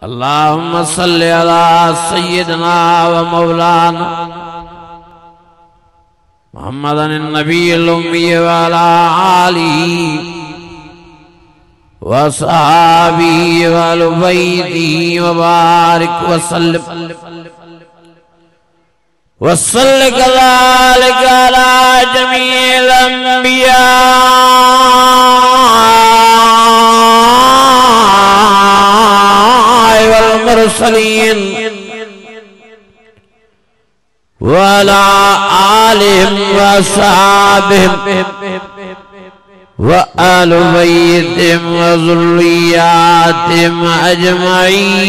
अल्लाहुम्मा सल्लि अला सय्यिदना व मौलाना मुहम्मदन नबिय्यिल उम्मी व अला आलिहि व सहाबिहि व अहलि बैतिहि व बारिक व सल्लिम व सल्लि कज़ालिका अला जमीइल अंबिया वल मुरसलीन व अला आलिहिम व असहाबिहिम व अहलि बैतिहिम व ज़ुर्रिय्यातिहिम अजमईन।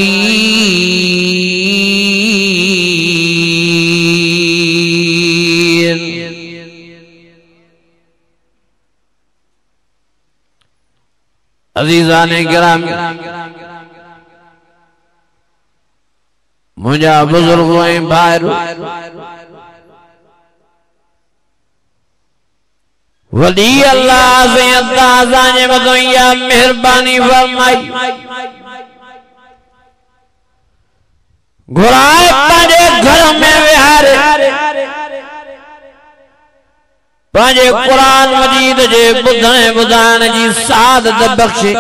अज़ीज़ाने गिरामी, मुझा बुजुर्गों भाइयों, वली अल्लाह से अल्लाह ने बताया मेहरबानी फरमाई। घुराए पांजे घर में विहारे, पांजे कुरान मजीद जे बुधने बुधान जी सादत बख्शे।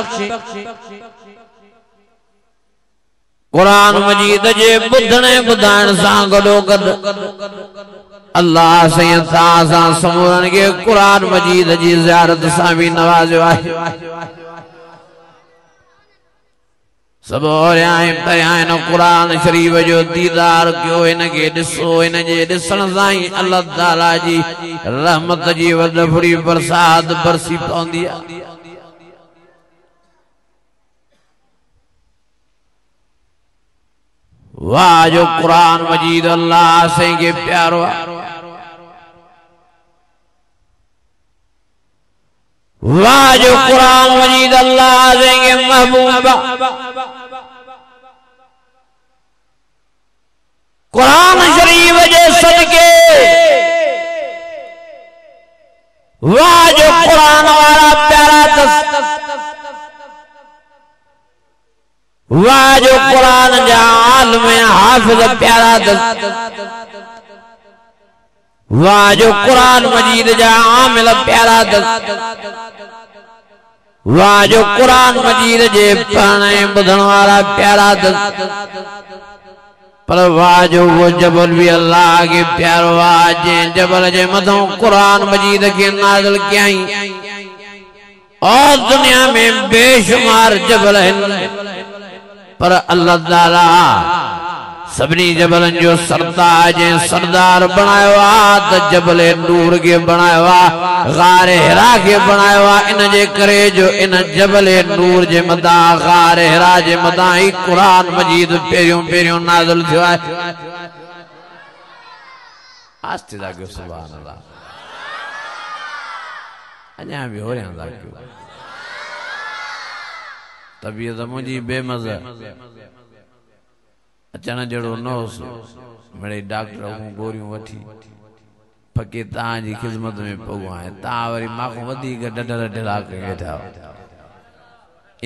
कुरान मजीद जे बुधने बुधान सां गडो गड अल्लाह से सां समूरन के कुरान मजीद जी ज़ियारत सां भी नवाज़ियो आहे। सब औरियां तयां कुरान शरीफ जो दीदार कयो, इनके ॾिसो, इन जे ॾिसण सां ई अल्लाह ताला जी रहमत जी वॾी बरसात बरसी पवंदी आहे। वाह जो कुरान मजीद अल्लाह से के प्यारो आहे। वाह जो कुरान मजीद अल्लाह से के महबूबा। कुरान शरीफ जे सदके वाह जो कुरान वाला प्यारा दस, वाह जो कुरान जा आलिम हाफिज प्यारा दस, वाह जो कुरान मजीद जा आमिल प्यारा दस, वाह जो कुरान मजीद जे पढ़ने बुधण वाला प्यारा दस। पर वाह जो वो जबल भी अल्लाह के प्यारो वाह जे जबल जे मथों कुरान मजीद के नाज़िल कयाई। और दुनिया में बेशुमार जबल हैं, पर अल्लाह ताला सभी जबलन जो सरताज सरदार बनायो आ, त जबल नूर के बनायो आ, गारे हिरा के बनायो आ। इन जे करे जो इन जबल नूर जे मदा गारे हिरा जे मदा ही कुरान मजीद पेरियों पेरियों नाज़िल थियो आहे। आस्ते दा क्यों सुभान अल्लाह, अञा भी हो रहा क्यों तबीयत मुझी बेमज़ा अचण जड़ो न होसि। मिड़े डॉक्टर हूँ गोरियूं वठी फके तव्हांजी ख़िदमत में पऊं आहियां, तव्हां वरी माखों वधीक डडल ढिला करे वेठा हो।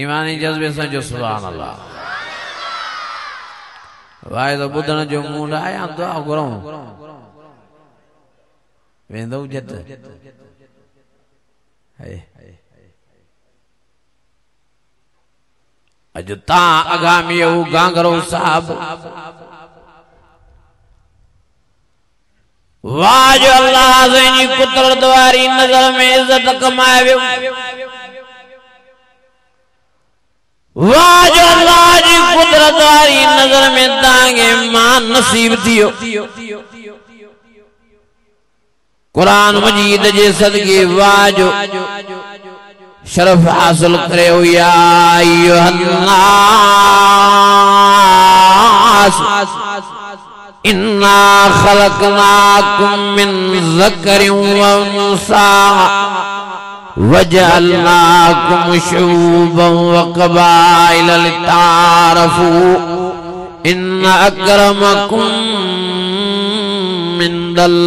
ईमानी जज़्बे सां जो सुभान अल्लाह। वाहे तो ॿुधण जो मूड आया दुआ घुरूं वेंदो झट अज ता आगामी गांगरो साहब वाह जो अल्लाह जी कुदरत वारी नजर में इज्जत कमायो। वाह जो अल्लाह जी कुदरत वारी नजर में तांगे मान नसीब दियो। कुरान मजीद जे सदके वाह जो शरफ हासिल करे या अय्युहन्नास इन्ना खलकनाकुम मिन ज़करिन व उन्सा वजअलनाकुम शुऊबन व क़बाइल लितारफू इन्न अक्रमकुम इंदल्लाहि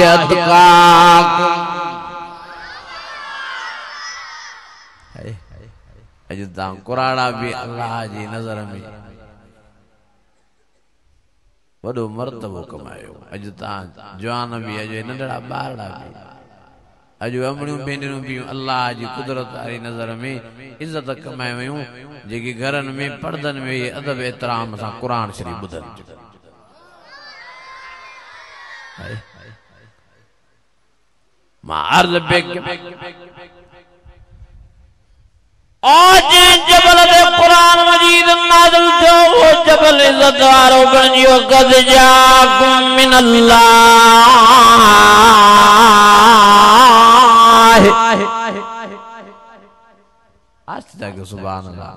अत्क़ाकुम। अज ता कुराड़ा भी अल्लाह जी नज़र में वडो मर्तबो कमायो। अज ता जवान भी अज नंढड़ा ॿारड़ा भी अज अमड़ियूं भेनरूं भी अल्लाह जी कुदरत वारी नज़र में इज्जत कमाए वयूं जेकी घरन में पर्दन में अदब एहतराम सां कुरान शरीफ ॿुधन। मां अर्ज़ पे आज जबल दे कुरान मजीद नाज़िल थियो वो जबल इज्जत वारो बणियो कद जाकुम मिनल्लाह। आज तक सुभान अल्लाह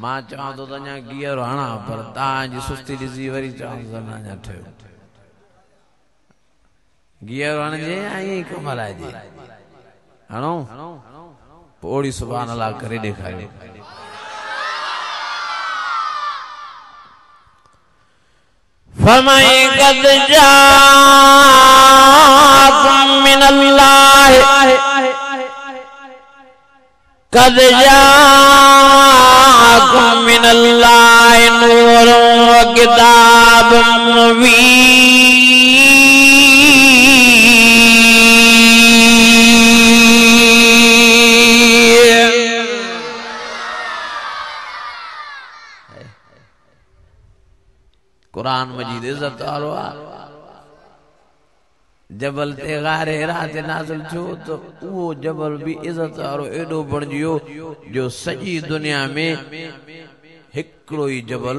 मां चवां तो अञा गियर हणा पर तव्हांजी सुस्ती ॾिसी वरी चवां तो अञा ठहियो गियर हणजे या ईअं ई कम हलाइजे हणो पोड़ी सुभान अल्लाह करे ॾेखारियो। फमई कद जाकुम मिनल्लाह कद जाकुम मिनल्लाह नूरुन व किताबुम मुबीन। कुरान मजीद इज्जत वारो जबल ते गारे रात नाज़िल थियो तो वो जबल भी इज्जत वारो एडो बणजियो जो सजी दुनिया में हिकड़ो ही जबल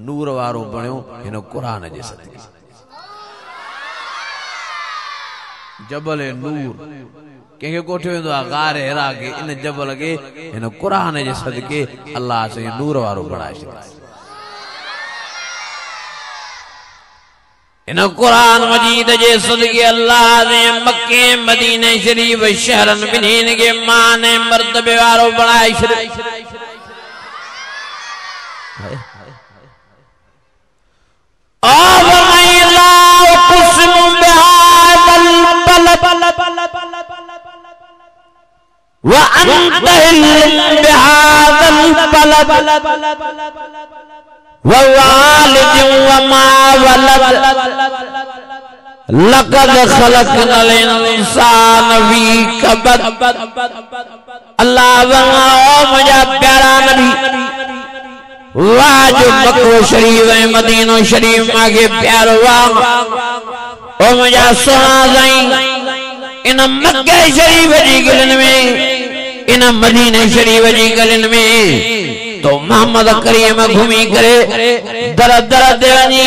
नूर वारो बणियो हिन कुरान जे सदके। जबल नूर कंहिंखे कोठियो वेंदो आहे गारे हिरा के इन जबल के हिन कुरान जे सदके अल्लाह से नूर वारो बणाए छॾियो। इन कुरान मजीद जे सदके अल्लाह ने मक्के मदीने शरीफ शहरन बिन्हिन के मान मर्तबे वारो बणाए छॾियो। लक़द ख़लक़नल इंसान फी कबद। अल्लाह मुझा प्यारा नबी वाह जो मक्को शरीफ है मदीनो शरीफ मांगे प्यारो वाह ओ मुझा सोना साईं इन मक्के शरीफ जी गलन में इन मदीने शरीफ जी गलन में तो मोहम्मद करीम घूमी करे दर दर दे वनी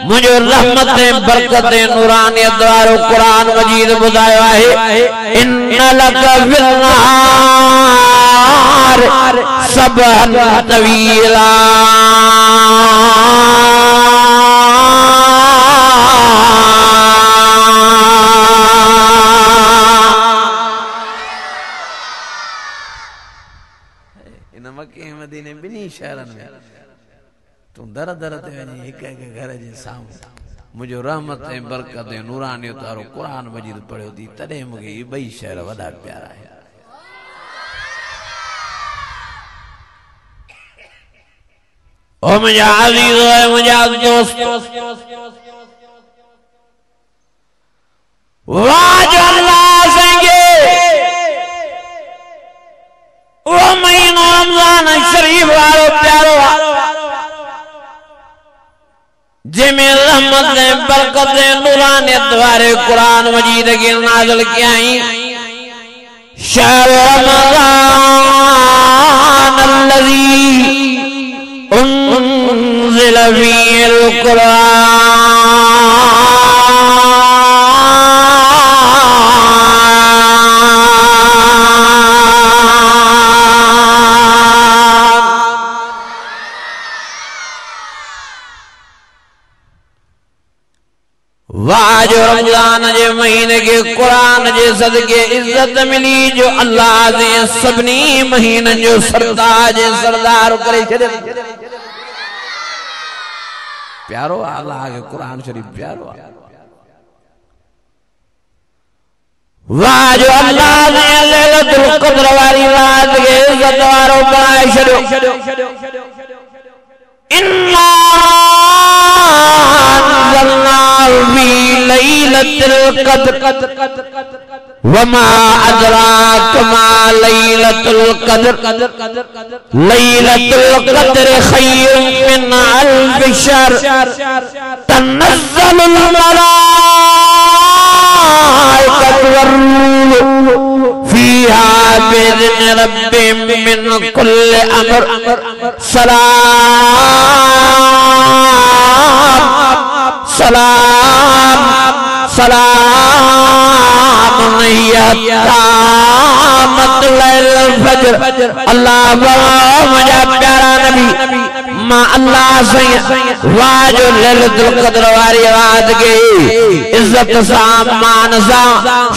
मुझे रहमत बरकत नूरानियत वारो कुरान मजीद बुधायो है। इन्न लक फिल नहार सबहन तवीला। इन मक्के मदीने बिनी शहरन में तू दर दर ते वनी एक एक घर जे सामने मुझे रहमत बरकत नूरानियत वारो कुरान मजीद पढ़ियो थी तडे मुझे ये बई शहर वडा प्यारा है। ओ मुझा अजीज है मुझा दोस्त वाह जो अल्लाह संगे ओ महीना रमजान शरीफ वारो प्यारो जिमें रहमत बरकत नूरानियत वारे कुरान मजीद के नाज़िल कियाई। शहर रमज़ान अल्लज़ी उन्ज़िल फ़ीहिल कुरान। वाह जो रमजान जे महीने के कुरान जे सदके इज्जत मिली जो अल्लाह जे सभनी महीनन जो सरदार जे सरदार करे छॾे। प्यारो अल्लाह के कुरान शरीफ प्यारो वाह जो अल्लाह ने लैलतुल क़द्र वाली रात के इज्जत वारो बनाए छड़ो इन्ना अंज़लनाहु फी लैलतिल क़द्र वमा अदराक मा लैलतुल क़द्र लैलतुल क़द्र खैरुम मिन अल्फ शहर तनज़्ज़लुल मलाइकतु वर्रूह फीहा बिइज़्नि रब्बिहिम मिन कुल्लि अम्र सलाम सलाम सलाम अल्लाह मुझा प्यारा नबी मां अल्लाह से वाह जो लैलतुल क़द्र वाली रात के इज्जत सा मान सा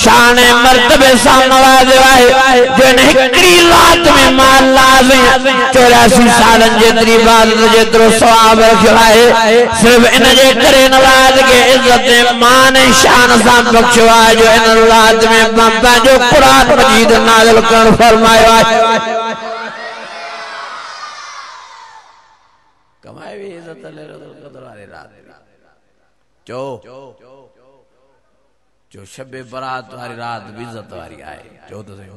शान मर्तबे सा नवाज़े जो हिकड़ी रात में मां अल्लाह से 84 सालन जेतरी इबादत जेतरो सवाब रखियो है सिर्फ इन जे करे नवाज़ के इज्जत मान शान सा बख्शवा जो इन रात में बाबा जो कुरान मजीद नाज़िल कर फरमाया कमाए भी इज्जत लैलतुल क़द्र वाली रात जो शबे बरात वाली रात भी इज्जत वाली आए जो तो सही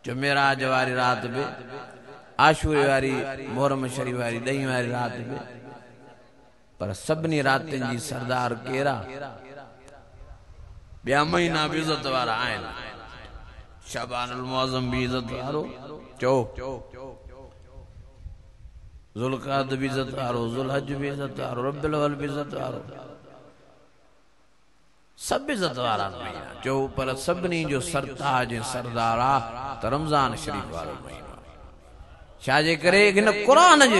जो मेराज वाली रात भी आशूरे वाली मुहर्रम शरीफ वाली ॾहीं वाली रात भी पर सभिनी रातनि जी सरदार केरा ॿिया महीना भी इज्जत वारा आहिनि शबानुल मुअज़्ज़म भी इज्जत वारो ज़ुल्क़ाद भी इज्जत वारो ज़ुल्हज भी इज्जत वारो रब्बिल अव्वल भी इज्जत वारो सब इज्जत वारा महीना जो पर सभिनी जो सरताज सरदार आ त रमज़ान शरीफ वारो महीनो छाजे करे हिन क़ुरान जे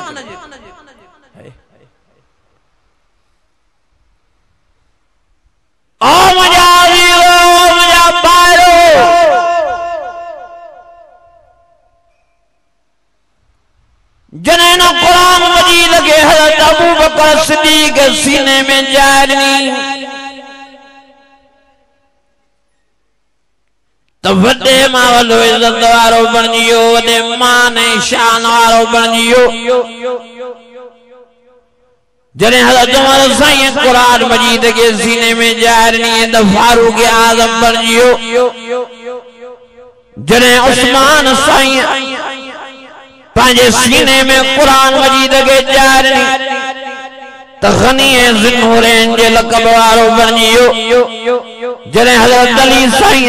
ओ मुझा वीरो मुझा भाइरो जने न कुरान मजीद के हज़रत अबू बकर सिद्दीक़ सीने में जारनी तो वडे मां वॾो इज्जत वारो बणियो वडे मान शान वारो बणियो जने हज़रत उमर साईं कुरान मजीद के सीने में जारनी तो फारूक आज़म बणियो जने उस्मान साईं पांजे सीने में कुरान मजीद के जारनी तो गनी ज़ुन्नूरैन जे लक़ब वारो बणियो जने हज़रत अली साईं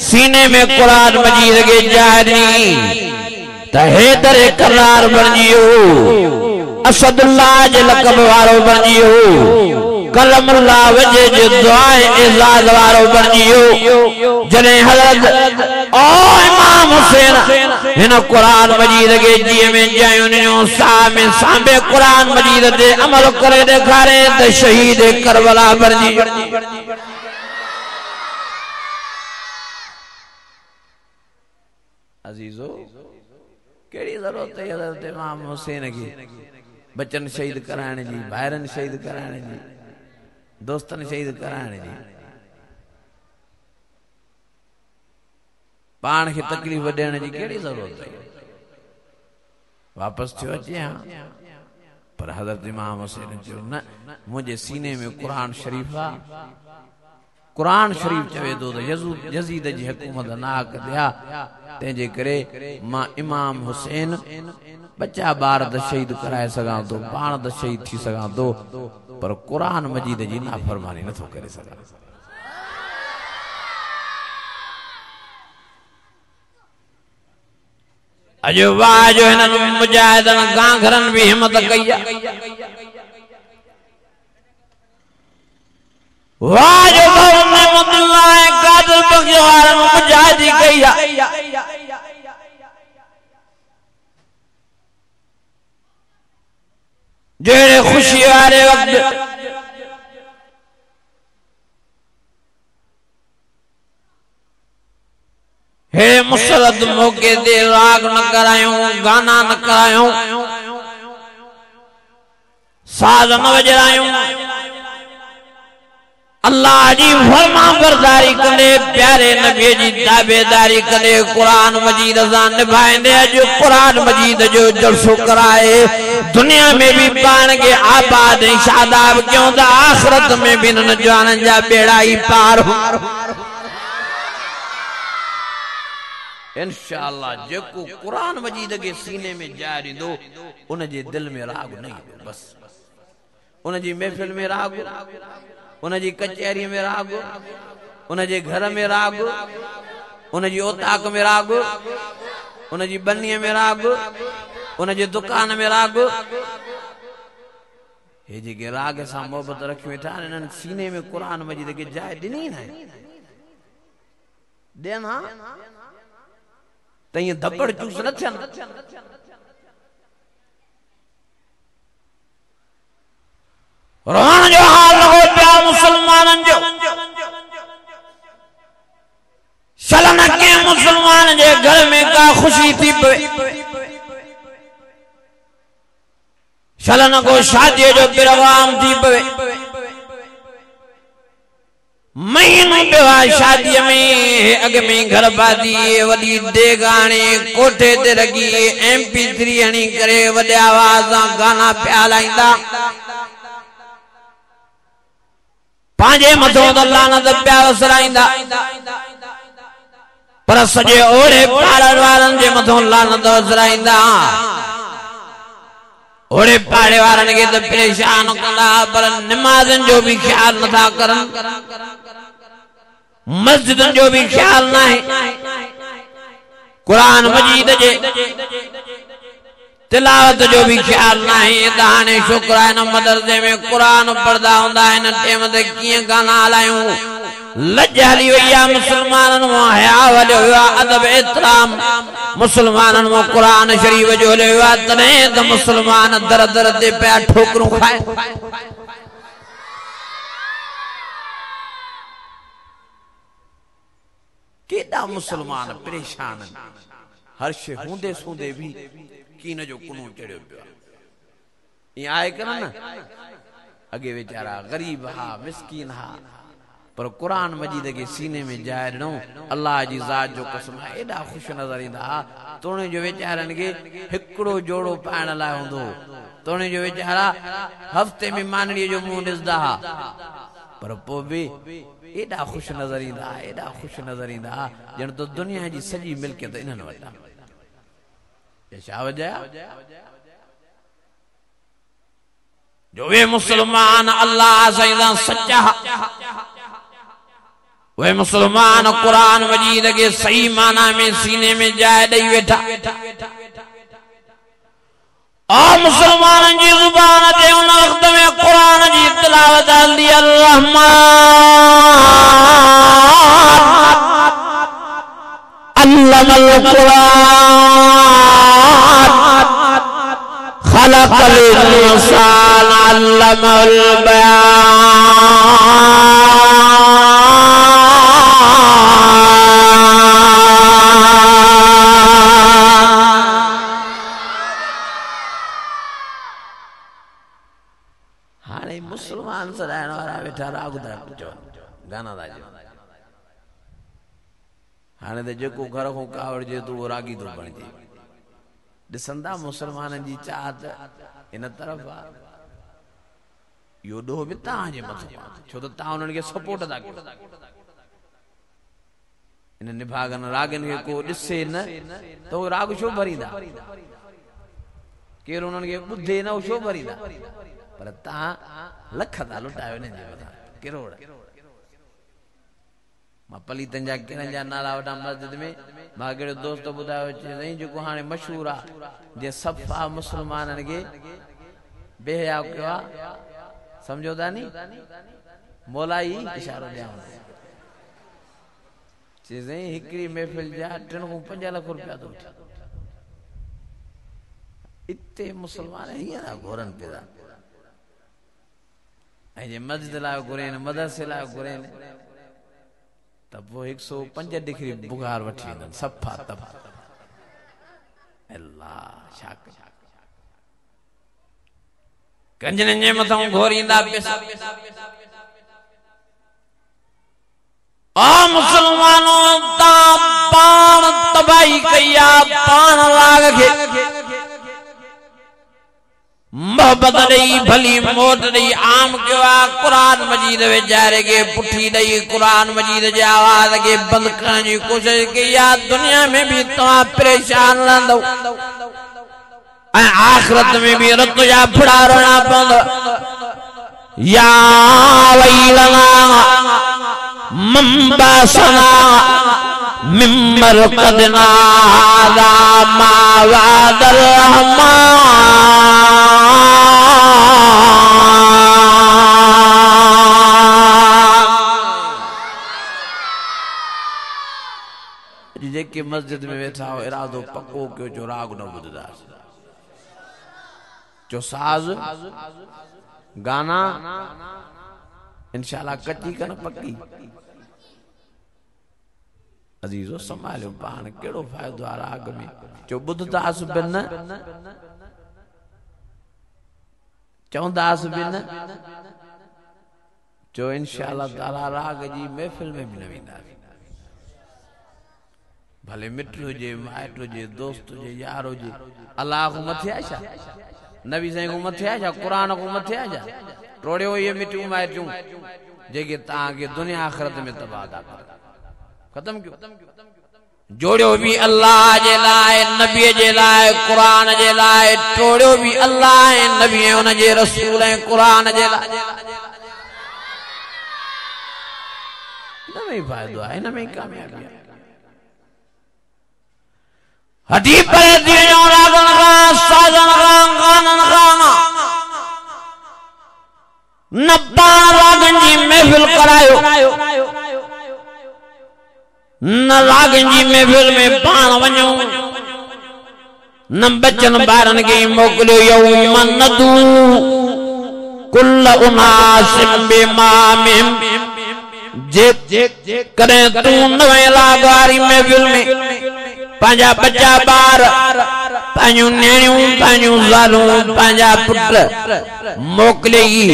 सीने में कुरान मजीद के जारनी तो हैदर करार बणियो असदुल्लाह जे लक़ब वारो बणियो कलमुल्लाह वजे जो दुआए इज़ाज़ वारो बणियो जने हज़रत ओ इमाम हुसैन हिन कुरान मजीद के जी में जायूं सामे सांबे कुरान मजीद ते अमल करे दिखारे त शहीद करबला बणियो अजीजो केड़ी जरूरत है हज़रत इमाम हुसैन की बच्चन शहीद कराने जी भाइरन शहीद कराने जी दोस्तन शहीद कराने जी पान के तकलीफ देने जी केड़ी जरूरत है वापस थियो अचे हां पर हज़रत इमाम हुसैन जो न मुझे सीने में कुरान शरीफ आ कुरान शरीफ चवे दो यजीद जी हुकूमत नाक दिया तेजे करे मां इमाम हुसैन बच्चा बार द शहीद कराए सगा तो पान द शहीद थी सगा तो पर कुरान मजीद जी नाफरमानी न तो करे सगा अजो वाह जो है मुजाहिदन गांघरन भी हिम्मत कईया वाह जो मोहम्मदुल्लाह कादिर बख्शवारन मुजाहिदी कईया जेड़े खुशी वाले वक्त हे मुसरत मौके दे राग न करायूं गाना न करायूं साज न वजरायूं अल्लाह जी फरमा बरदारी आज़ादारी कंदे प्यारे नबी जी ताबेदारी कंदे कुरान मजीद सां निभाइंदे अॼु कुरान मजीद जो जलसो कराए दुनिया में भी पाण के आबाद शादाब क्यों त आखिरत में भी न जानन जा बेड़ा ही पार हो इंशाअल्लाह। जेको कुरान मजीद के सीने में जारी दो उन जे दिल में राग नहीं बस उन जी महफिल में राग उन जी कचहरी में राग उन जे घर में राग उन जी ओताक में राग उन जी बन्नी में राग उन जे दुकान में राग ये जेके राग सां मोहब्बत रखी वेठा इन्हनि सीने में कुरान मजीद के जाइ ॾिनी न ॾियनि हा त ईअं धपड़ चूस न थियनि रोहन जो हाल लॻो पिया मुसलमाननि जो शन के मुसलमान जे घर में का खुशी थी पवे शन को शादी जो प्रोग्राम थी पवे महीनो पियो शादी में अग में घर बादी वडी देगाने कोठे ते रखी MP3 हणी करे वडे आवाज सां गाना पिया लाइंदा पांजे मथो त लानत पिया वसराइंदा पर सजे ओड़े पाड़न वारन जे मथो लानत वसराइंदा ओड़े पाड़े वारन के त परेशान कंदा पर नमाज़न जो भी ख्याल नथा करन मस्जिदन जो भी ख्याल ना है कुरान मजीद जे तिलावत जो भी ख्याल ना है दाने शुक्र है न मदरसे में कुरान पढ़दा हुंदा है न टेम ते किए गाना हलायूं लज हली वई आहे मुसलमानन में हया हलियो वियो आहे अदब एहतराम मुसलमानन में कुरान शरीफ जो हलियो वियो आहे तॾहिं त मुसलमान दर दर ते पिया ठोकरूं खाए केड़ा मुसलमान परेशान हर शे होंदे सूंदे भी कीन जो कुनू चढ़ियो पियो ये आए कर न अगे बेचारा गरीब हा मिस्कीन हा पर कुरान मजीद के सीने में जाए ॾिनो अल्लाह जी ज़ात जो कसम एॾा खुश नज़र ईंदा तोणे जो वेचारनि के हिकिड़ो जोड़ो पाइण लाइ हूंदो तोणे जो वेचारा हफ्ते में मानड़ीअ जो मुंहुं ॾिसंदा पर पोइ बि एॾा खुश नज़र ईंदा एॾा खुश नज़र ईंदा ॼण तो दुनिया जी सॼी मिल्कियत इन्हनि वटि आहे छा वजह जो वे मुसलमान अल्लाह साईं सच्चा वे मुसलमान कुरान मजीद के सही माना में सीने में जाए ॾेई वेठा और मुसलमान जी जुबान ते उन वक्त में कुरान जी तिलावत हलदी अल्लामल कुरान खलकल इंसान अल्लामल मुसलमान सदाइण वारा वेठा राग था गाना था हाणे त जेको घर को कावड़जे तो वो रागी तो बणजे ॾिसंदा मुसलमाननि जी चाहत इन तरफ़ यो ॾोह बि तव्हांजे मथां छो त तव्हां उन्हनि खे सपोर्ट था कयो इन निभागन रागन खे को ॾिसे न त उहो राग छो भरींदा केरु उन्हनि खे ॿुधे न उहो छो भरींदा पर तव्हां लख था लुटायो इन्हनि जे मथां किरोड़ मां पलीतन जा किरन जा नाला वठा मस्जिद में मां कहिड़ो दोस्त ॿुधायो चई जेको हाणे मशहूर आहे जे सफ़ा मुसलमाननि खे बेहया कयो आहे सम्झो था नी मोलाई इशारो ॾियां चई हिकिड़ी महफ़िल जा 3-5 लाख रुपया थो वठे इते मुसलमान हीअं था घुरनि पिया ऐं जे मस्जिद लाइ घुरनि मदरसे लाइ घुरनि त पोइ 105 डिग्री बुखार वठी वेंदनि सफ़ा तब अल्लाह छा कंजनि जे मथां घोरींदा पैसा आ मुसलमानों ता पान तबाही कया पान लाग के मोहब्बत दई भली मोट दई आम क्यों कुरान मजीद में जारे के पुठी दई कुरान मजीद जे आवाज के बंद करने की कोशिश किया दुनिया में भी तमा परेशान रहंदो आखिरत में भी रत या फड़ा रहना पवंदो या वैलना मंबासना मिम्मर कदना दा मावादर के मस्जिद में बैठा हो इरादो पक्को क्यों जो राग न बुझदा जो साज गाना इंशाल्लाह कच्ची कन पक्की अजीजो संभालो पान केड़ो फायदो आ राग में जो बुधदास बिन चौंदास बिन जो इंशाल्लाह ताला राग जी महफिल में भी न वेंदा भले मिट हुजे माइट हुजे दोस्त हुजे यार हुजे अल्लाह को मथे आशा नबी साईं को मथे आशा कुरान को मथे आशा टोड़ियो ये मिटू माइटू जेके ता के दुनिया आखिरत में तबादा कर खत्म क्यों जोड़ियो भी अल्लाह जे लाए नबी जे लाए कुरान जे लाए टोड़ियो भी अल्लाह है नबी है उन जे रसूल है कुरान जे लाए न में फायदो है न में कामयाबी है हटी पर दियो रागन का साजन का गानन का नब्बा रागन जी महफिल करायो न रागन जी महफिल में पान वञो न बच्चन बारन के मोकलियो यौमन नदू कुल उनासिम बिमामिम जे करे तू न वेला गारी महफिल में पांजा बच्चा बार पांजू नेणियों पांजू ज़ालूं पांजा पुट मोकलेगी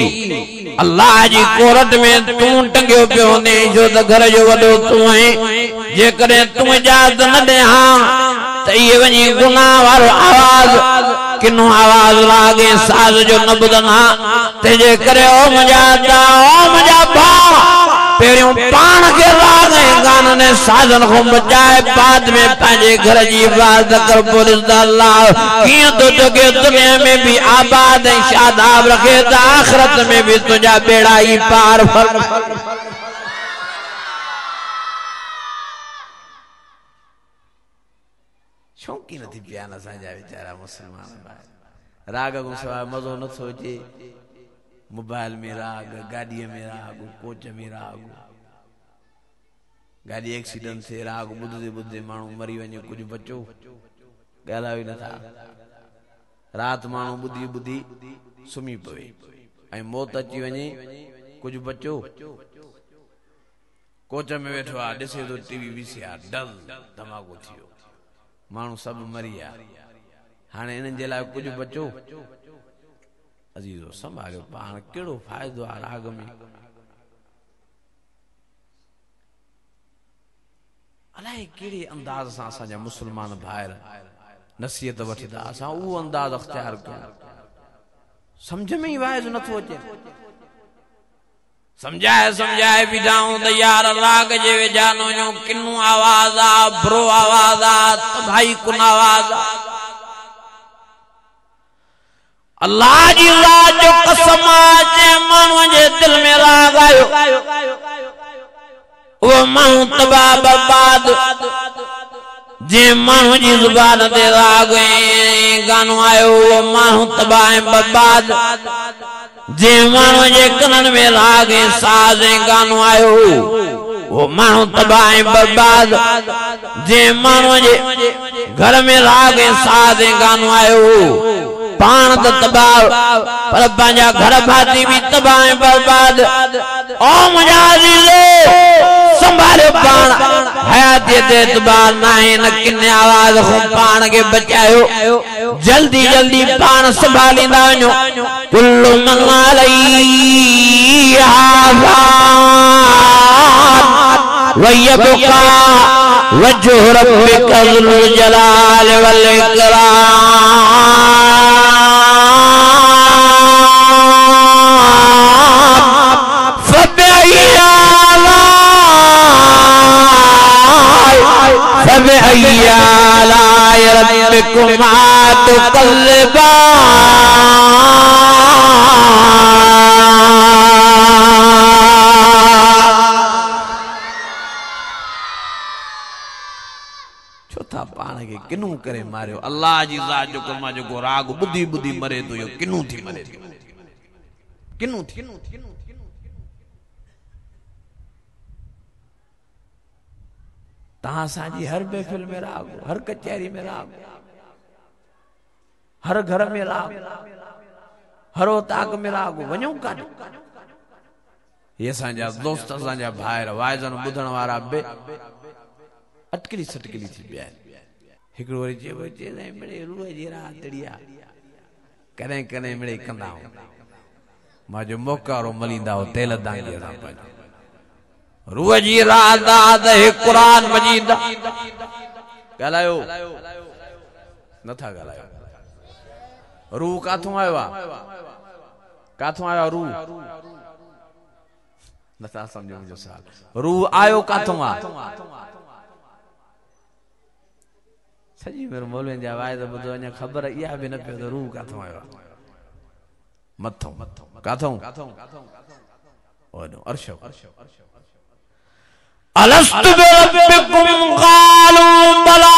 अल्लाह जी कोरट में तू टंगियो पियो ने जो त घर जो वडो तू है जे करे तू इजाजत न दे हां त ये वनी गुनाह वारो आवाज किनो आवाज लागे साज जो न बुधना ते जे करे ओ मजा भा पेरियों पान के राग गान ने साजन को बचाए बाद में पांजे घर जी इबादत कर पुलिस अल्लाह किया तो जगे दुनिया में भी आबाद है शादाब रखे तो आखिरत में भी तुझा बेड़ा ही पार शौकी नथी पिया न साजा बेचारा मुसलमान राग को सवाइ मजो न सोचे मोबाइल में राग गाड़ी में राग कोच में राग गाड़ी एक्सीडेंट से राग बुधदे बुधदे मानू मरी वने कुछ बचो गालावी न था रात मानू बुधी बुधी सुमी पवे ऐ मौत अची वने कुछ बचो कोच में बैठो आ दिसे तो टीवी वीसीआर डल धमाको थियो मानू सब मरिया हाने इन जे लाइ कुछ बचो अजीजो संभालो पान केड़ो फायदो आ राग में अलाए केड़े अंदाज सां असांजा मुसलमान भाइर नसीहत वठदा असां वो अंदाज अख्तियार कयूं समझ में ही वाइज नथो अचे समझाए विधाऊं त यार राग जे वेजानो जो किन्नु आवाज आ ब्रो आवाज आ तबाही कुन आवाज आ अल्लाह जी राज जो कसम जे मानू जे दिल में राग आयो वो मानू तबाह बर्बाद जे मानू जी जुबान ते राग गानो आयो वो मानू तबाह बर्बाद जे मानू जे कनन में राग साज गानो आयो वो मानू तबाह बर्बाद जे मानू जे घर में राग साज गानो आयो पान तो तबाह पर पांजा घर भाती भी तबाह बर्बाद ओ मुझा अजीजो संभालो पान हयात ते एतबार नाहे न किन्ने आवाज को पान के बचायो जल्दी जल्दी पान संभालींदा वञो कुल्लु मन अलैहा वयबका वजह रब्बिका ज़ुल जलाल वल इकराम फबिअय्यि आलाइ रब्बिकुमा तुकल्लिबान। चौथा पाण के किनू करे मारियो अल्लाह जी ज़ात जो कलमा जो राग बुधी बुधी मरे तो यो किनू थी मरे किनू थी तहां साजी हर महफिल में राग हर कचहरी में राग हर घर में राग हर ओताक में राग वणो कान ये साजा दोस्त साजा भाईर वाइजन बुधण वारा बे अटकली सटकली थी बिया हिकड़ो वरी जे मिले रूह जी रातड़िया कने कने मिले कंदा मां जो मौका रो मलिंदा हो तेल दांगी सा पंज रूह जी रात है कुरान मजीद गालायो नथा गालायो रूह काथों आयो रूह नथा समझो मुझो साल रूह आयो काथों आ सजी मेरे मौलवी जा वायद बुधो अने खबर इया भी न पे तो रूह काथों आयो मथों काथों ओनो अर्श अलस्तु बिरब्बिकुम क़ालू बला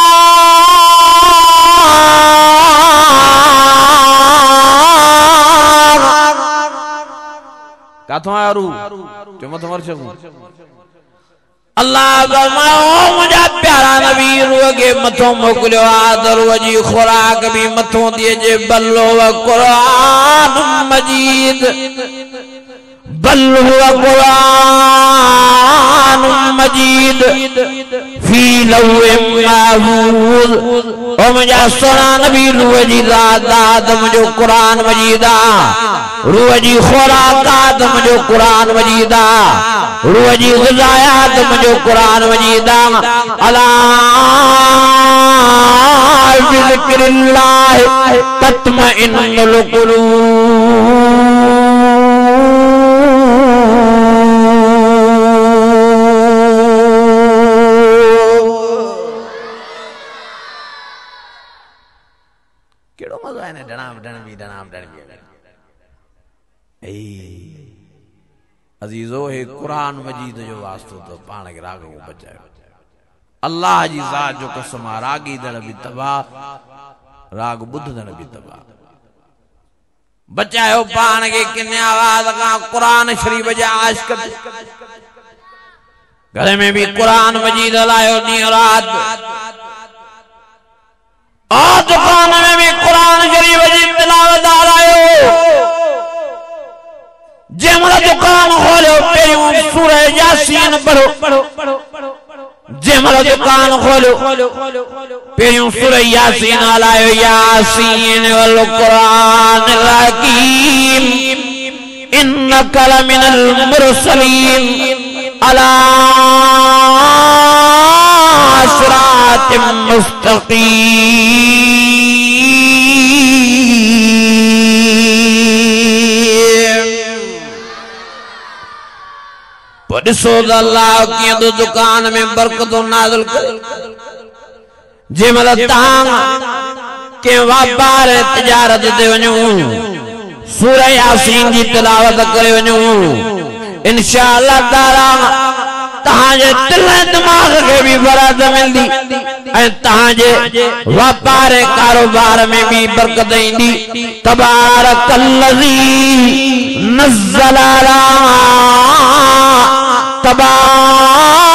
काथों आया रूह जो मथों अर्श अल्लाह फरमाओ मुझा प्यारा नबी रूह के मथों मोकलियो आदर वजी खुराक भी मथों दिए जे बल्लो व कुरान मजीद बल्लो व कुरान मजीद फी लौह महफूज ओ मुझा सोना नबी रूह जी दाद मुझो कुरान मजीदा रूह जी खुराकात मुझो कुरान मजीदा रूह जी ग़िज़ायात मुझो कुरान मजीदा अला बिज़िक्रिल्लाह तत्मइन्नुल क़ुलूब। केड़ो मज़ो है ने डणाम डणवी अजीजो है कुरान मजीद जो वास्तो तो पाण के राग को बचायो अल्लाह जी ज़ात जो कसम रागी दण भी तबाह राग बुध दण भी तबाह बचायो पाण के किन्ने आवाज का कुरान शरीफ जा आशिक घर में भी कुरान मजीद लायो नी रात और दुकान में भी कुरान शरीफ जी तिलावत लायो जेमला दुकान खोलो पेयूं सूरह यासीन पढ़ो जेमला दुकान खोलो पेयूं सूरह यासीन लायो यासीन वल कुरानिल हकीम इन्नका लमिनल मुरसलीन अला सिरातिम मुस्तकीम। ॾिसो त अल्लाह कीअं तो दुकान में बरकतों नाज़िल करे जेमल तां के वापार तिजारत ते वञो सूरह यासीन जी तिलावत करे वञो इंशाअल्लाह ताला तहांजे दिल दिमाग के भी बरकत मिलदी ऐं तहांजे वापार कारोबार में भी बरकत ईंदी। तबारकल्लज़ी नज़्ज़ल अला तबारकल्लज़ी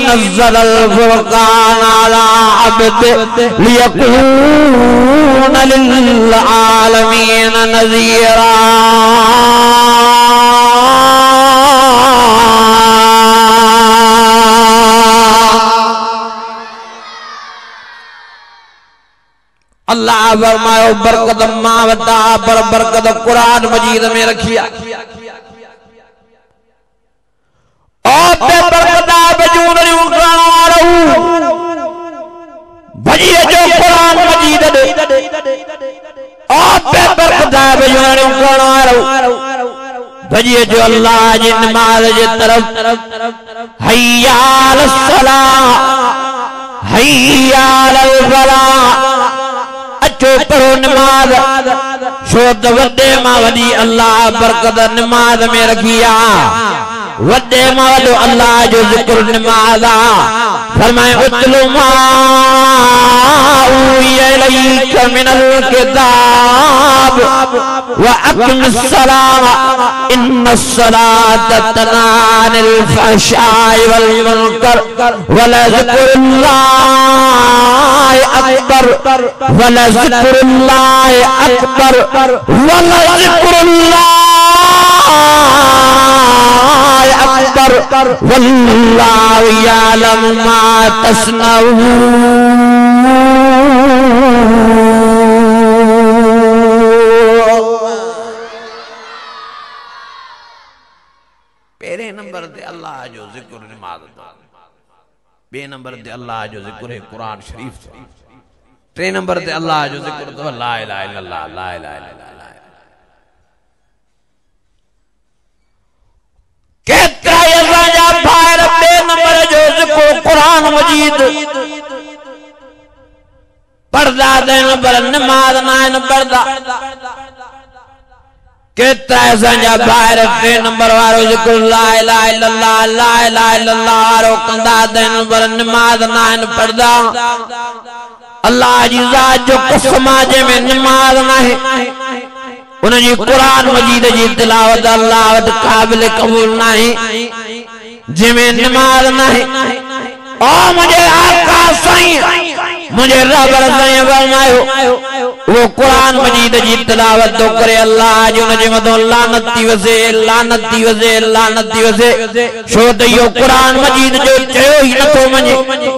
नज़्ज़लल फ़ुरक़ान अला अब्दिही लियकून लिल आलमीन नज़ीरा। अल्लाह फरमायो बरकत मां वता पर बरकत कुरान मजीद में रखिया पे बरकता बजून उठाना रहू भजिए जो कुरान मजीद दे पे बरकता बजून उठाना रहू भजिए जो अल्लाह जी नमाज जे तरफ हय्या अलस सलाह हय्या अलल फलाह अचो पढ़ो नमाज शोद वड्डे मां वडी अल्लाह बरकत नमाज में रखिया वड्डे मां वडो अल्लाह जो जिक्र नमाज फरमाए उतलु मा इलैक मिनल किताब व अक़िमिस सलाह इन्नस सलात तन्हा अनिल फ़हशाइ वल मुनकर व लज़िक्रुल्लाहि अकबर व लज़िक्रुल्लाहि अकबर व लज़िक्रुल्लाहि अकबर वल्लाहु यअलमु मा तस्नऊन। पहले नंबर ते अल्लाह जो जिक्र नमाज बे नंबर ते अल्लाह जो जिक्र है कुरान शरीफ टे नंबर ते अल्लाह जो जिक्र तो ला इलाहा इल्लल्लाह ला इलाहा इल्लल्लाह केतरा यजा भाई बे नंबर जो जिक्र कुरान मजीद पढ़दा दे नंबर नमाज ना पढ़दा केतरा संजा बाहर टे नंबर वारो जिक्र ला इलाहा इल्लल्लाह ला इलाहा इल्लल्लाह वारो कंदा दे नंबर नमाज ना पढ़दा अल्लाह जी जात जो कसम जे में नमाज ना है उन जी कुरान मजीद जी तिलावत अल्लाह वट काबिल कबूल ना है जिमें नमाज ना है ओ मुझे आका साईं मुझे रब साईं फरमायो वो कुरान मजीद जी तिलावत तो करे अल्लाह जो ने मदो लानती वसे छो त यो कुरान मजीद जो चयो ही न तो मने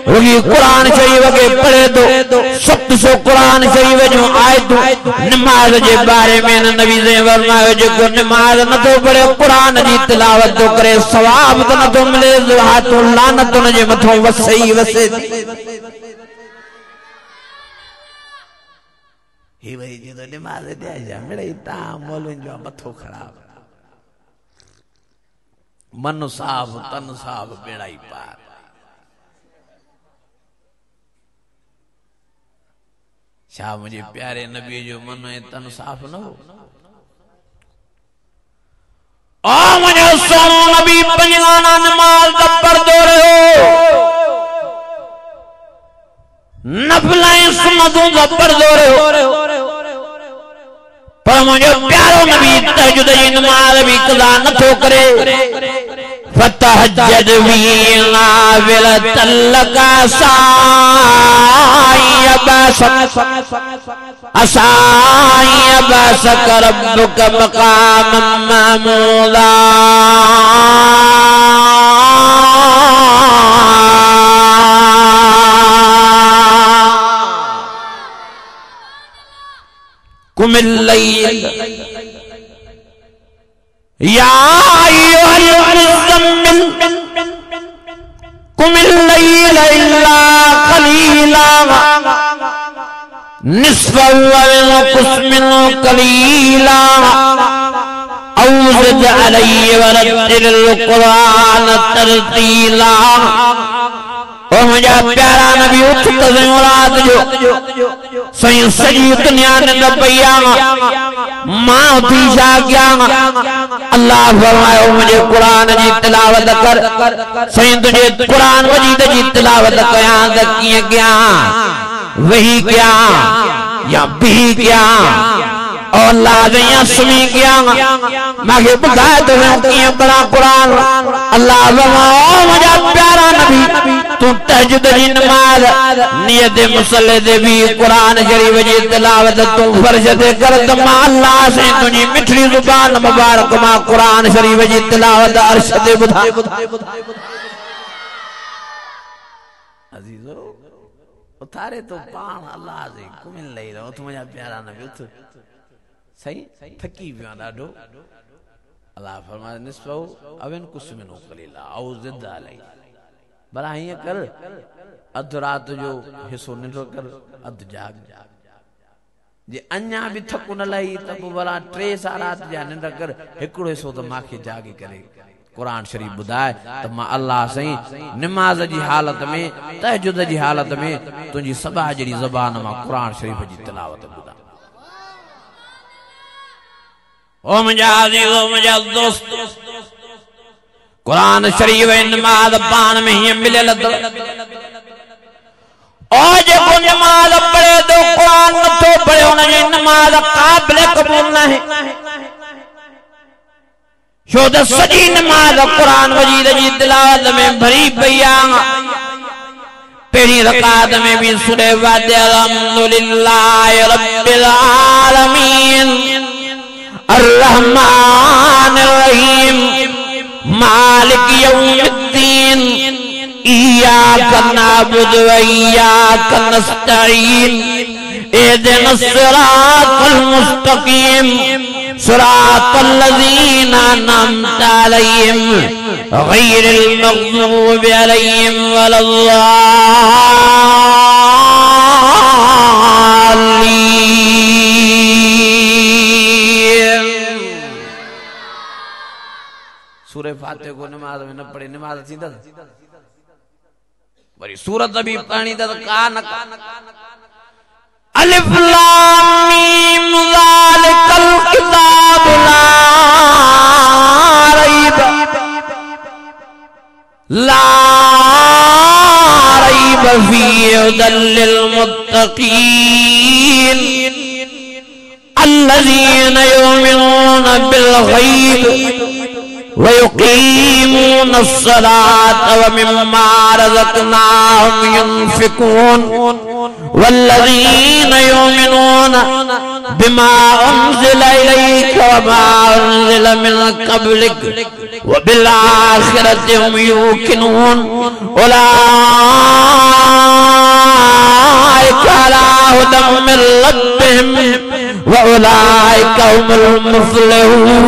वही कुरान शरीफ के पढ़े तो 700 कुरान शरीफ जो आयत नमाज जे बारे में नबी से फरमायो जो नमाज न तो पढ़े कुरान जी तिलावत तो करे सवाब तो न तो मिले हाथ लानत न जे मथो वसे ही भाई जी तो नमाज दे जा मेरे ता मौलवी जो मथो खराब मन साफ तन साफ बेड़ा ही पार शाह मुझे प्यारे नबी जो मन है तन साफ न हो ओ मुझे सोनो नबी पंजगाना नमाज का पर्दो रहो नफलाएं सुन्नतों का पर्दो रहो पर मुझे प्यारो नबी तहज्जुद जी नमाज भी कदा न तो करे फतहज्जद भी नाफिलतन लका असाई अबसक रब्बुक मकामम महमूदा कुमिल लैल या अय्युहल मुज़म्मिल कुमिल लैल इल्ला क़लीला निस्फ़हु व इंक़ुस मिन्हु क़लीला औ ज़िद अलैहि व रत्तिलिल क़ुरआन तरतीला। ओ मुझा प्यारा नबी उठ कज़े औलाद जो सही सजी दुनिया ने दबैया मां थी शा क्या अल्लाह फरमायो मुझे कुरान जी तिलावत कर सही तुझे कुरान मजीद जी तिलावत कया त कीअं क्या वही क्या या भी क्या औलाद या सुनी क्या मांगे बुधाए तो कीअं पढ़ा कुरान अल्लाह फरमायो मुझा प्यारा नबी तू तहज्जुद जी नमाज नियत मुसल्ले दे भी कुरान शरीफ जी तिलावत तू फर्ज दे कर त मां अल्लाह से तुझी मिठड़ी जुबान मुबारक मां कुरान शरीफ जी तिलावत अर्श दे बुधा अजीजो उतारे तो पान अल्लाह से कुमिल लई रहो तू मुझा प्यारा नबी उठ सही थकी विया ॾाढो अल्लाह फरमाए निस्फहु अव इनकुस मिनहु कलीला औ ज़िद अलैहि भला हीअं कर अधु राति जो हिसो निंड कर अधु जाग जे अञा बि थकु न लही त पोइ भला 3 सा राति जा निंड कर हिकिड़ो हिसो त मांखे जागी करे कुरान शरीफ ॿुधाए त मां अल्लाह साईं निमाज़ जी हालत में तहजुद जी हालत में तुंहिंजी सबा जहिड़ी ज़बान मां कुरान शरीफ जी तिलावत ॿुधां। ओ मुंहिंजा अज़ीज़ो मुंहिंजा दोस्त कुरान शरीफ निमाज़ पाण में हीअं मिलियल ओ जेको नमाज पढ़े तो कुरान नथो पढ़े हुनजी नमाज क़ाबिल क़बूल नाहे छो त सॼी नमाज कुरान मजीद जी तिलावत में भरी पई आहे। पहिरीं रकात में भी सूरह फातिहा अल्हम्दुलिल्लाहि रब्बिल आलमीन अर्रहमानिर रहीम मालिक यौमिद्दीन इय्याका नअबुदु व इय्याका नस्तईन इहदिनस सिरातल मुस्तकीम सिरातल लज़ीना अनअमता अलैहिम गैरिल मग़ज़ूबि अलैहिम वलद्दाल्लीन। सूरह फातिहा को नमाज में न पढ़े नमाज थींदा वरी सूरत भी पढ़नी त का न अलिफ लाम मीम ज़ालिकल किताब ला रैब फीहि हुदल लिल मुत्तक़ीन अल्लज़ीना युमिनूना बिल गैब व युक़ीमूना अस्सलाता व मिम्मा रज़क़नाहुम युनफ़िक़ून वल्लज़ीना युमिनूना बिमा उन्ज़िला इलैका व मा उन्ज़िला मिन क़ब्लिक व बिल आखिरति हुम यूक़िनून उलाइका अला हुदम मिन रब्बिहिम व उलाइका हुमुल मुफ़्लिहून।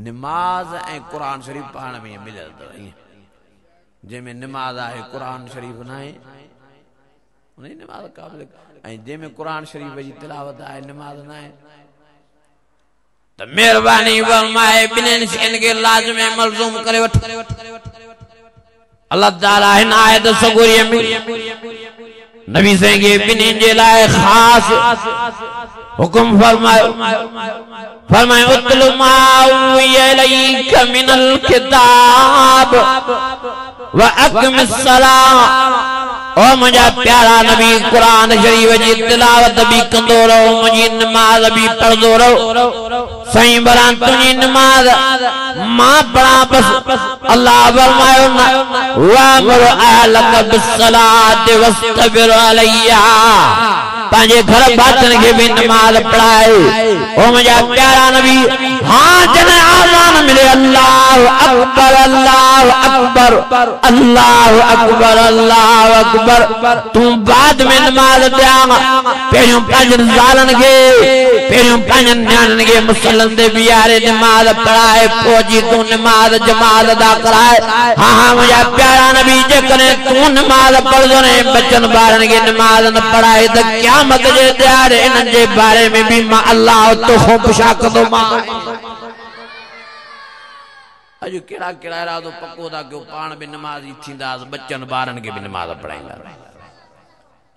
नमाज ए कुरान शरीफ पाण में मिलियल अथव जंहिंमें नमाज आहे कुरान शरीफ न आहे उनजी नमाज क़ाबिल ऐं जंहिंमें कुरान शरीफ जी तिलावत आहे नमाज न आहे त महिरबानी फरमाए ॿिन्हिनि शयुनि खे लाज़िम मलज़ूम करे वठ। अल्लाह ताला हिन आयत सगोरीअ में नबी साईं खे ॿिन्हिनि जे लाइ ख़ासि हुकुम फरमायो फरमाए उतलु मा उहिया इलैका मिनल किताब व अक़िमिस सलाह। ओ मुंहिंजा प्यारा नबी कुरान शरीफ जी तिलावत भी कंदो रहो मुंहिंजी नमाज भी पढ़ंदो रहो। साईं बरा तुंहिंजी नमाज मां पढ़ां बस अल्लाह फरमायो न वअमुर अहलक बिस्सलाति वस्तबिर अलैहा पंहिंजे घर भातियुनि खे भी नमाज पढ़ाए। ओ मुंहिंजा प्यारा नबी हाँ जॾहिं आज़ान मिले अल्लाहु अकबर अल्लाहु अकबर अल्लाहु अकबर अल्लाहु अकबर तूं बाद में नमाज ॾियां पहिरियों पंहिंजनि ज़ालनि खे पहिरियों पंहिंजनि नियाणियुनि खे मुसल्लनि ते बीहारे नमाज पढ़ाए पोइ जी तूं नमाज जमात अदा कराए। हाँ हाँ मुंहिंजा प्यारा नबी जेकॾहिं तूं नमाज पढ़ंदो न बचनि ॿारनि खे नमाज न पढ़ाए त क़यामत जे ॾियारे इन्हनि जे बारे में भी मां अल्लाह तोखो पुछा कंदो मां। अॼु कहिड़ा कहिड़ा इरादो पको था कयो पाण बि नमाज़ी थींदासीं बचनि ॿारनि खे बि नमाज पढ़ाईंदा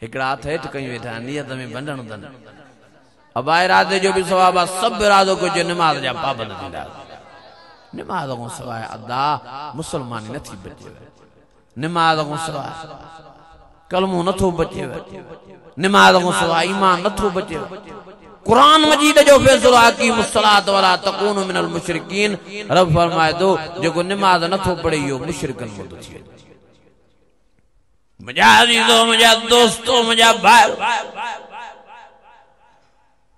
हिकिड़ा हथ हेठि कयूं वेठा नियत में बंधण अथनि अबा इरादे जो भी सवाब आहे सभु इरादो कुझु नमाज जा पाबंद थींदा नमाज खां सवाइ अदा मुसलमानी नथी बचे नमाज खां सवाइ कलमो नथो बचे नमाज खां सवाइ ईमान नथो बचे कुरान मजीद जो फैसलो अकीमुस सलात वला तकूनु मिनल मुशरिकीन रब फरमाए थो जेको नमाज नथो पढ़े इहो मुशरिकनि में थो थी वञे। मुंहिंजा अज़ीज़ो मुंहिंजा दोस्तो मुंहिंजा भाई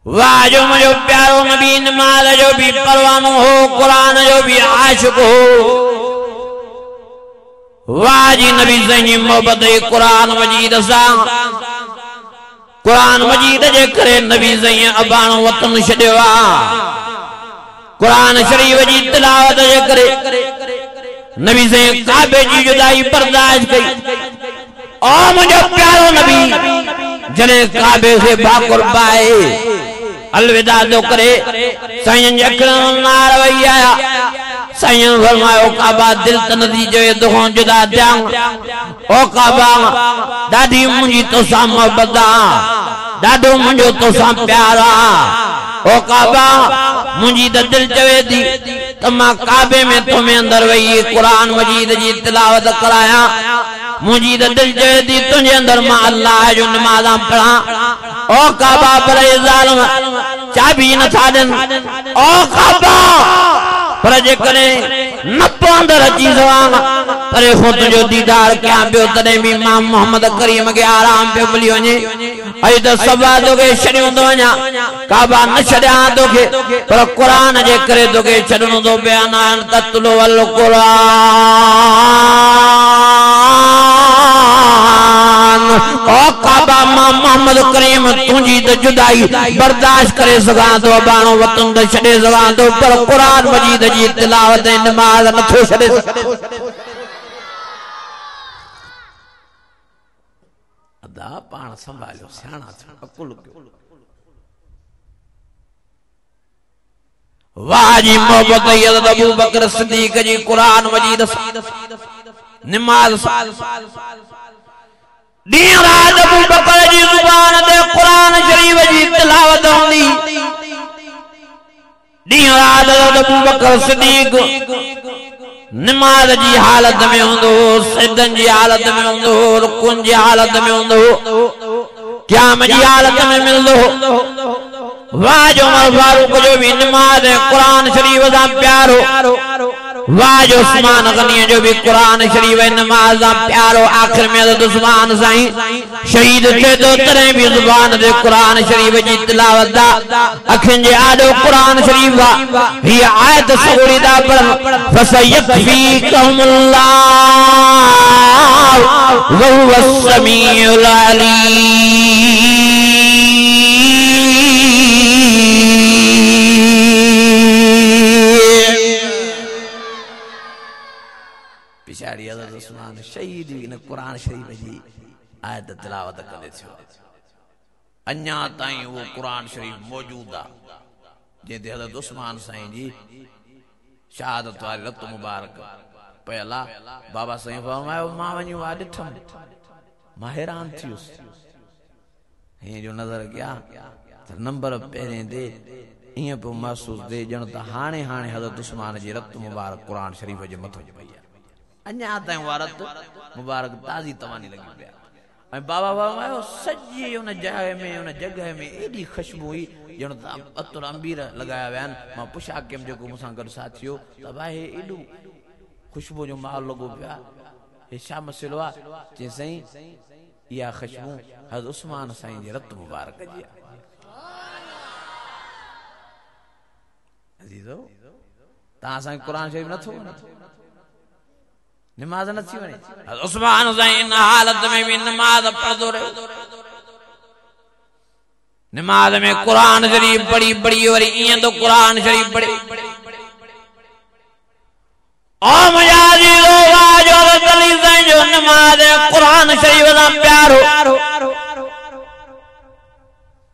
वाह जो मुझे प्यारो नबी नमाज जो भी परवानो हो कुरान जो भी आशिक हो वाजी नबी सही मोहब्बत कुरान मजीद सा कुरान मजीद जे करे नबी सही अबान वतन छड़वा कुरान शरीफ जी तिलावत जे करे नबी सही काबे जी जुदाई बर्दाश्त कई ओ मुझे प्यारो नबी जने काबे से बाकुर पाए अलविदा तो करे सही जखन नार वही आया सही फरमायो काबा दिल तनदी जो दुखों जुदा दियां ओ काबा दादी मुझी तो सा मोहब्बत दादो मुझो तो सा प्यारा ओ काबा मुझी तो दिल चवे दी तमा काबे में तुम्हें अंदर वही कुरान मजीद जी तिलावत कराया मुझी तो दिल चवे दी तुझे अंदर मां अल्लाह जो नमाज़ा पढ़ा ओ काबा पर जालिम चाबी न था दिन ओ काबा पर जे करे न अंदर अची सवांग पर खुद जो दीदार क्या पियो तॾहिं भी मां मोहम्मद करीम के आराम पे मिली वञे अई तो सभा तोखे छॾियो थो वञा काबा न छॾियां तोखे पर क़ुरान जे करे तोखे छॾिणो थो बयान तत्लो वल क़ुरान ओ काबा मां मोहम्मद करीम तुझी तो जुदाई बर्दाश्त करे सघां थो बाणो वतन तो छॾे सघां थो पर क़ुरान मजीद जी तिलावत नमाज़ नथो छॾे अदा पाण संभालियो सियाणा अकुल वाजी मोहब्बत हज़रत अबू बकर सिद्दीक जी कुरान मजीद नमाज डी रात अबू बकर जी जुबान ते कुरान शरीफ जी तिलावत होंदी डी रात अबू बकर सिद्दीक नमाज जी हालत में होंदो सिद्धन जी हालत में होंदो रुकुन जी हालत में होंदो क़याम जी हालत में मिलदो वाह जो उमर फारूक जो भी नमाज कुरान शरीफ सा प्यारो वाह जो उस्मान गनी जो भी कुरान शरीफ नमाज सा प्यारो आखिर में हज़रत उस्मान साईं शहीद थे तो तरह भी जुबान दे कुरान शरीफ जी तिलावत दा अखिन जे आदो कुरान शरीफ वा ही आयत सगुरी दा पर फसयकफीकुमुल्लाह व हुवस समीउल अलीम पिछाड़ी हज़रत उस्मान शहीद इन कुरान शरीफ जी आयत तिलावत करे थियो अन्या ताईं वो कुरान शरीफ मौजूद आ जेते हज़रत उस्मान साईं जी शहादत वारी रत मुबारक पहला बाबा साईं फरमायो मां वञी वा ॾिठम मां हैरान थियुस हे जो नज़र किया त नंबर पहिरें ते ईअं पियो महसूस थिए ॼण त हाणे हाणे हज़रत उस्मान जी रत मुबारक कुरान शरीफ जे मथो पई आहे अन्या ताईं वारत मुबारक ताज़ी तवानी लगी पिया ऐं बाबा फरमायो सॼी उन जाइ में उन जगह में एॾी ख़ुशबू हुई ॼण त अतर अंबीर लॻाया विया आहिनि मां पुछा कंहिं जेको मूंसां गॾु साथी हो त भाई एॾो ख़ुशबू जो माहौल लॻो पियो आहे हे छा मसइलो आहे चई साईं इहा ख़ुशबू हज़रत उस्मान साईं जी रत मुबारक जी आहे अज़ीज़ो तव्हां साईं क़ुरान शरीफ नथो नमाज न थी वने उस्मान साईं हालत में भी नमाज पढ़दो रहे नमाज में कुरान शरीफ पढ़ी पढ़ी वरी ईअं तो कुरान शरीफ पढ़े ओ मुजाजी जो अली साईं जो नमाज कुरान शरीफ दा प्यारो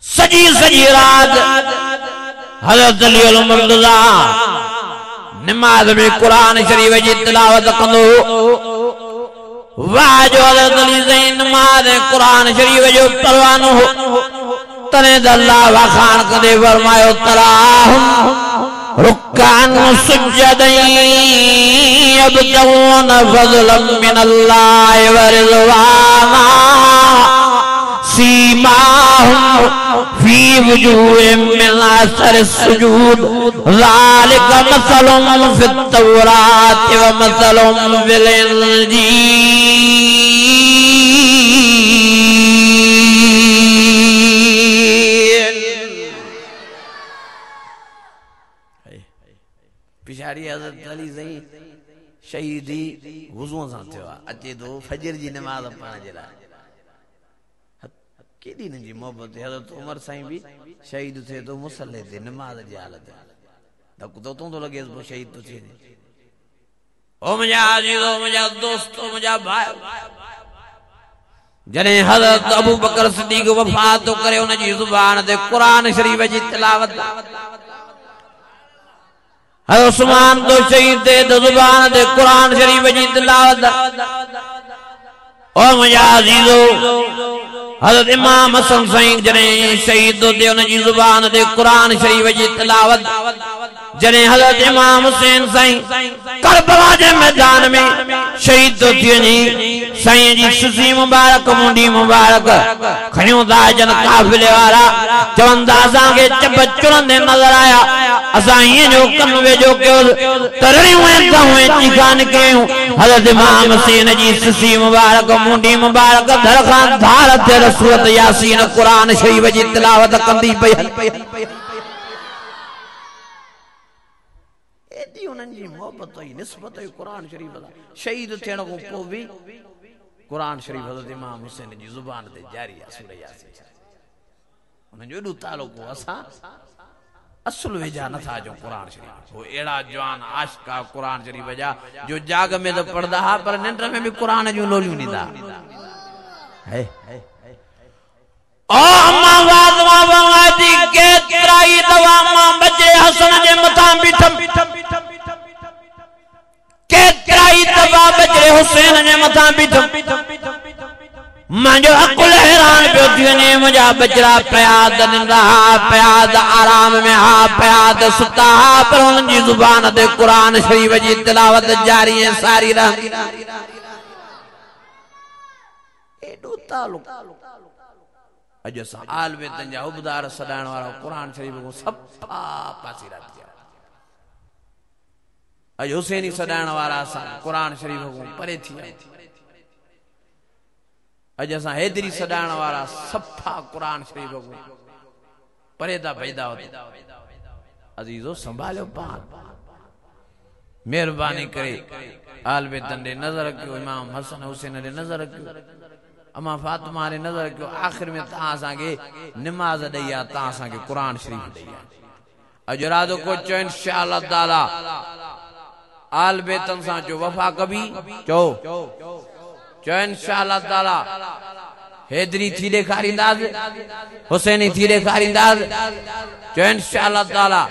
सजी सजी रात हज़रत अली मुर्तज़ा नमाज में कुरान शरीफ जी तिलावत कंदो वाह जो हज़रत अली साईं नमाज कुरान शरीफ जो परवानो हो तने अल्लाह वखान कंदे फरमायो तराहुम रुक्कान सुज्जदन यब्तगून फज़लन मिनल्लाहि व रिज़वाना सीमाहुम फी वजूहिहिम मिन असरि सुजूद ज़ालिका मसलुहुम फित तौरात व मसलुहुम फिल इंजील। पिछाड़ी हज़रत अली साईं शहीदी वुज़ू सां थियो आहे अचे थो फजर जी नमाज़ पढ़ण जे लाइ केॾी हिन जी मोहबत हज़रत उमर साईं बि शहीद थिए थो मुसले ते नमाज़ जी हालत धक तो थो लॻेसि पोइ शहीद थो थिए ओ मुंहिंजा अज़ीज़ो मुंहिंजा दोस्तो मुंहिंजा भाई जॾहिं हज़रत अबू बकर सिद्दीक़ वफ़ात थो करे उन जी ज़ुबान ते क़ुरान शरीफ़ जी तिलावत हज़रत उस्मान तो शहीद थे तो ज़ुबान ते क़ुरान शरीफ़ जी तिलावत ओ मुंहिंजा अज़ीज़ो हज़रत इमाम हसन साईं जॾहिं शहीद थो थिए उन जी ज़ुबान ते क़ुरान शरीफ़ जी तिलावत जॾहिं हज़रत इमाम हुसैन साईं करबला जे मैदान में शहीद थो थी वञे साईं जी सुसी मुबारक मुंडी मुबारक खयूं था जन काफ़िले वारा चवंदा असांखे चब चुरंदे नज़र आया असां हीअं जो कमु वेझो कयो तरियूं ऐं दहूं चीखां निकिरियूं हज़रत इमाम हुसैन जी सुसी मुबारक मुंडी मुबारक दर खां धार ते सूरत यासीन क़ुरान शरीफ़ जी तिलावत कंदी पई एॾी उन्हनि जी मोहबत हुई निस्बत हुई क़ुरान शरीफ़ सां शहीद थियण खां पोइ बि क़ुरान शरीफ़ हज़रत इमाम हुसैन जी ज़ुबान ते जारी आहे सूरत यासीन उन्हनि जो एॾो तालुक़ हो असां असुल वेझा नथा अचूं क़ुरान शरीफ़ वो अहिड़ा जवान आशिक़ा क़ुरान शरीफ़ जा जो जाग में त पढ़ंदा हुआ पर निंड में बि क़ुरान जूं लोलियूं ॾींदा ओ अम्मा फातिमा फरमाती केतिराई दवा मां बचे हसन जे मथां बीठम केतिराई दवा बचे हुसैन जे मथां बीठम मुंहिंजो अकुल हैरान पियो थी वञे मुंहिंजा बचड़ा पिया त निंड हा पिया त आराम में हा पिया त सुता हा पर हुननि जी ज़ुबान ते क़ुरान शरीफ़ जी तिलावत जारी ऐं सारी रहंदी एॾो तालुक़ अॼु असां आल बेतन जा उबदार सॾाइण वारा क़ुरान शरीफ़ को सफ़ा पासीरा थी विया अॼु हुसैनी सॾाइण वारा असां क़ुरान शरीफ़ को परे थी विया अॼु असां हैदरी सॾाइण वारा सफ़ा क़ुरान शरीफ़ को परे था पैदा अज़ीज़ो संभालियो पान महिरबानी करे आल बेतन ॾे नज़र कयो इमाम हसन हुसैन ॾे नज़र कयो अम्मा फातिमा ने नजर कयो आखिर में तव्हां असांखे निमाज़ ॾेई आहे तव्हां असांखे क़ुरान शरीफ़ ॾेई आहे अॼु इरादो को चओ इंशाअल्लाह ताला आल बेतन सां चओ वफ़ा कबी चओ इंशाअल्लाह ताला हैदरी थी ॾेखारींदासीं हुसैनी थी ॾेखारींदासीं चओ इंशाअल्लाह ताला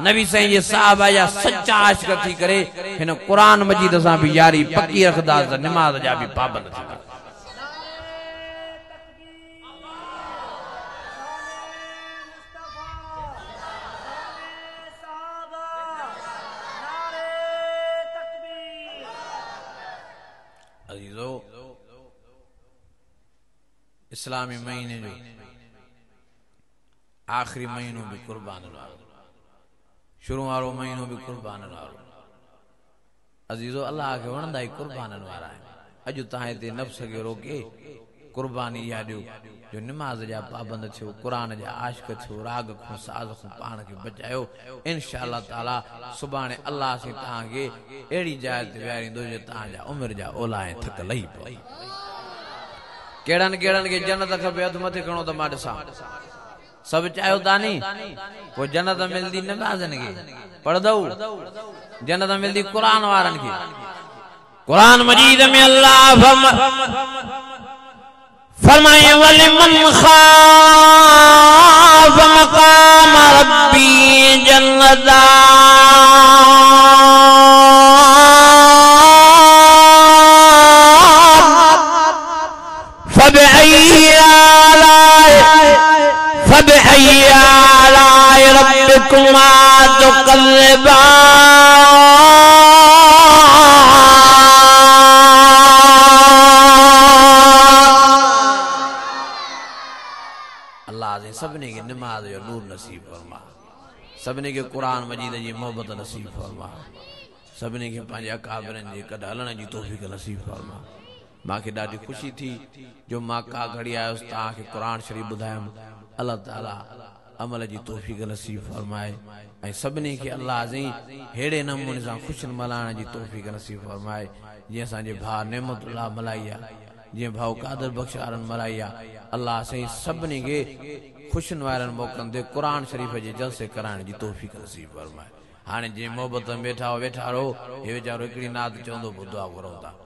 नबी साईं जे साहबा जा सच्चा आशिक़ थी करे हिन क़ुरान मजीद सां बि यारी पकी रखंदासीं निमाज़ जा बि पाबंद थींदा इस्लामी महीने जो आखिरी महीनो भी कुर्बान वारो शुरू वारो महीनो भी कुर्बान वारो अजीजो अल्लाह के वणंदा ही कुर्बान वारा है अजु तहां ते नफ्स के रोके कुर्बानी या दियो जो नमाज जा पाबंद थियो कुरान जा आशिक थियो राग को साज को पाण के बचायो इंशाअल्लाह ताला सुभाणे अल्लाह से तहां के एड़ी जाय ते वियारींदो जे तहां जा उम्र जा ओलाए थक लही पई केड़न केड़न के जन्नत खपे हथ मथे खणो त मां ॾिसां सब चाहो तानी वो जन्नत मिलदी नमाज़न के पढ़दऊ जन्नत मिलदी कुरान वारन के कुरान मजीद में अल्लाह फरमाए वलिमन खाफ मकाम रब्बी जन्नता फबअय्यि आलाए रब्बिकुमा तुकज़्ज़िबान अल्लाह से सबने के नमाज जो नूर नसीब फरमा सबने के कुरान मजीद जी मोहब्बत नसीब फरमा सबने के पंहिंजे अकाबिरनि जे कॾ हलण जी तौफ़ीक़ नसीब फरमा मांखे ॾाढी खुशी थी जो मां का घड़ी आयुसि तव्हांखे क़ुरान शरीफ़ ॿुधायुमि अल्लाह ताला अमल जी तौफ़ीक़ नसीब फरमाए ऐं सभिनी खे अल्लाह अज़ीं हेड़े नमूने सां ख़ुशियुनि मल्हाइण जी तौफ़ीक़ नसीब फरमाए जीअं असांजे भाउ नेमतुल्लाह मल्हाई आहे जीअं भाउ कादर बख़्श वारनि मल्हाई आहे अल्लाह साईं सभिनी खे ख़ुशियुनि वारनि मौक़नि ते क़ुर शरीफ़ जे जलसे कराइण जी तौफ़ीक़ नसीब फरमाए हाणे जीअं मोहबत में वेठा रहो हे वीचारो हिकिड़ी नात चवंदो ॿुधो आहे घुरऊं था